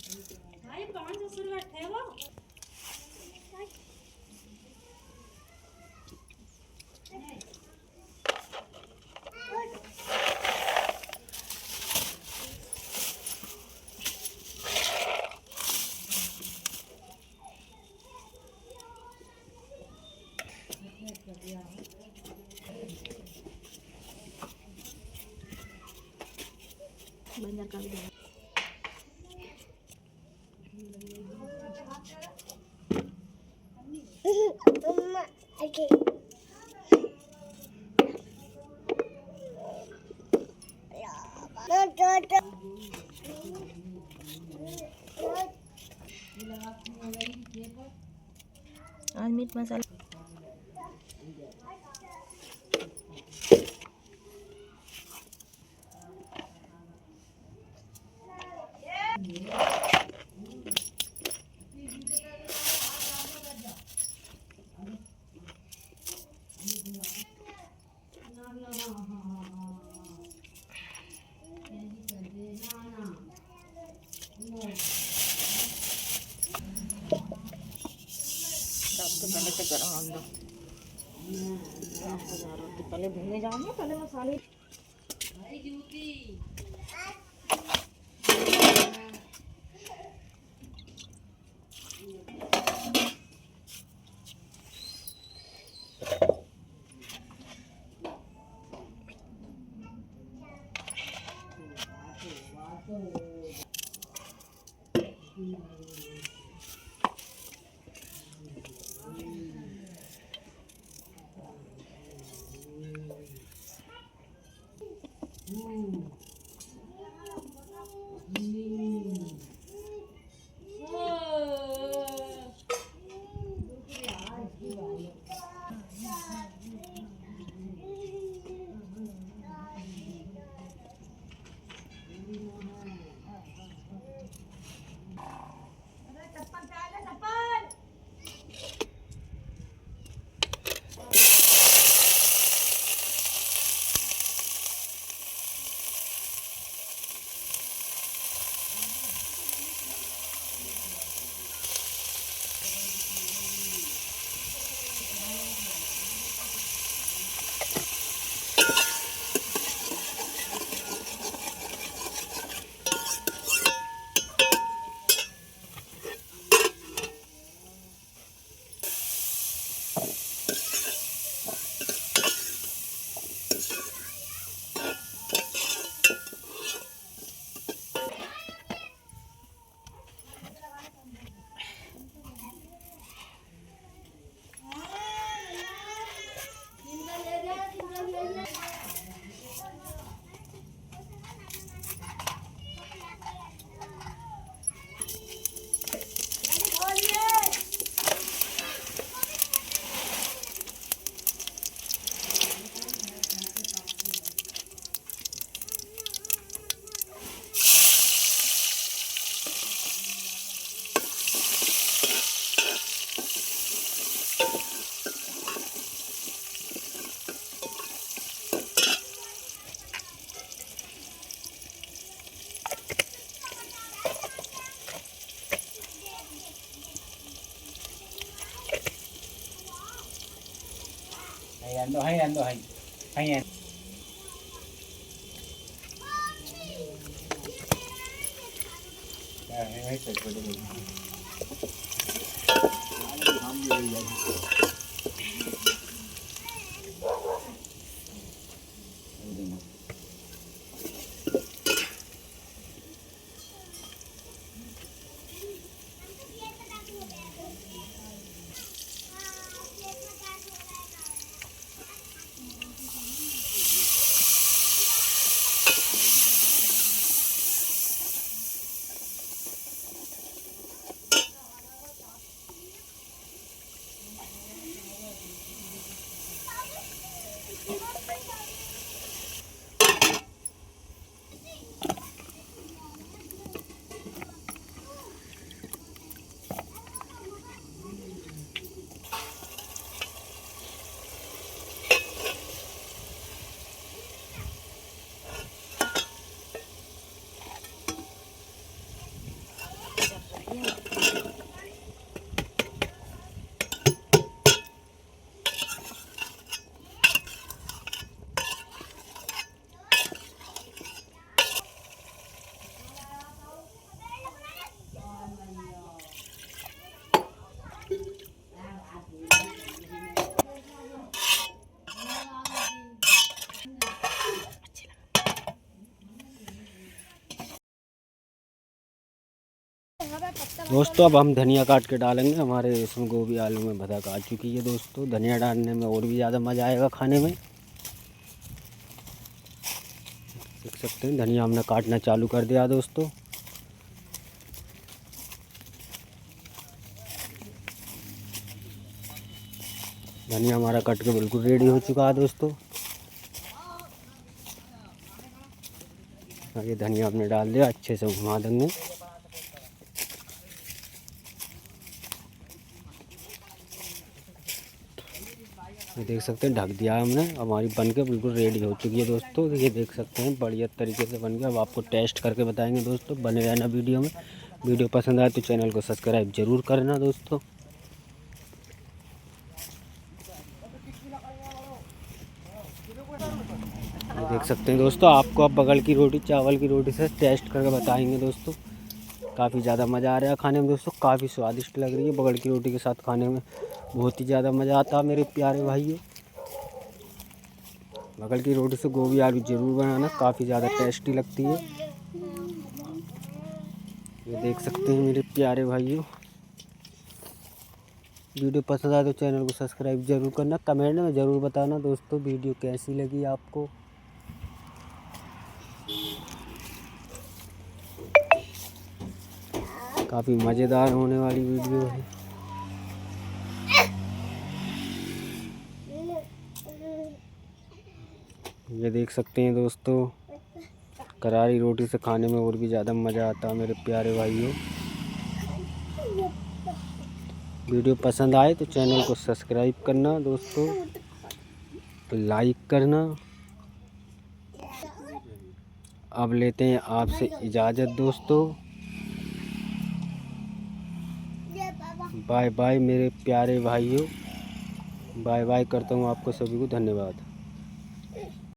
भाई कौन ससुर बैठे हो? बंदर का भी देना। आज मीट मसाला सबसे पहले तो गरम हम दो पहले भूनने जाएंगे पहले मसाले hay ăn đồ hay ăn hay phải có được không gì vậy दोस्तों अब हम धनिया काट के डालेंगे। हमारे इसमें गोभी आलू में भदक आ चुकी है दोस्तों। धनिया डालने में और भी ज़्यादा मज़ा आएगा खाने में। देख सकते हैं धनिया हमने काटना चालू कर दिया दोस्तों। धनिया हमारा कट के बिल्कुल रेडी हो चुका है दोस्तों। ये धनिया हमने डाल दिया, अच्छे से घुमा देंगे। ये देख सकते हैं ढक दिया हमने, हमारी बन के बिल्कुल रेडी हो चुकी है दोस्तों। ये देख सकते हैं बढ़िया तरीके से बन गया। अब आपको टेस्ट करके बताएंगे दोस्तों। बने रहना वीडियो में। वीडियो पसंद आए तो चैनल को सब्सक्राइब जरूर करना दोस्तों। देख सकते हैं दोस्तों, आपको अब बगल की रोटी चावल की रोटी से टेस्ट करके बताएंगे दोस्तों। काफ़ी ज़्यादा मज़ा आ रहा है खाने में दोस्तों। काफ़ी स्वादिष्ट लग रही है। बगल की रोटी के साथ खाने में बहुत ही ज़्यादा मज़ा आता है मेरे प्यारे भाइयों। बगल की रोटी से गोभी आलू ज़रूर बनाना, काफ़ी ज़्यादा टेस्टी लगती है। ये देख सकते हैं मेरे प्यारे भाइयों। वीडियो पसंद आए तो चैनल को सब्सक्राइब जरूर करना। कमेंट में ज़रूर बताना दोस्तों वीडियो कैसी लगी आपको। काफ़ी मज़ेदार होने वाली वीडियो है। ये देख सकते हैं दोस्तों, करारी रोटी से खाने में और भी ज़्यादा मज़ा आता है मेरे प्यारे भाइयों। वीडियो पसंद आए तो चैनल को सब्सक्राइब करना दोस्तों, लाइक करना। अब लेते हैं आपसे इजाज़त दोस्तों। बाय बाय मेरे प्यारे भाइयों। बाय बाय करता हूँ आपको सभी को। धन्यवाद।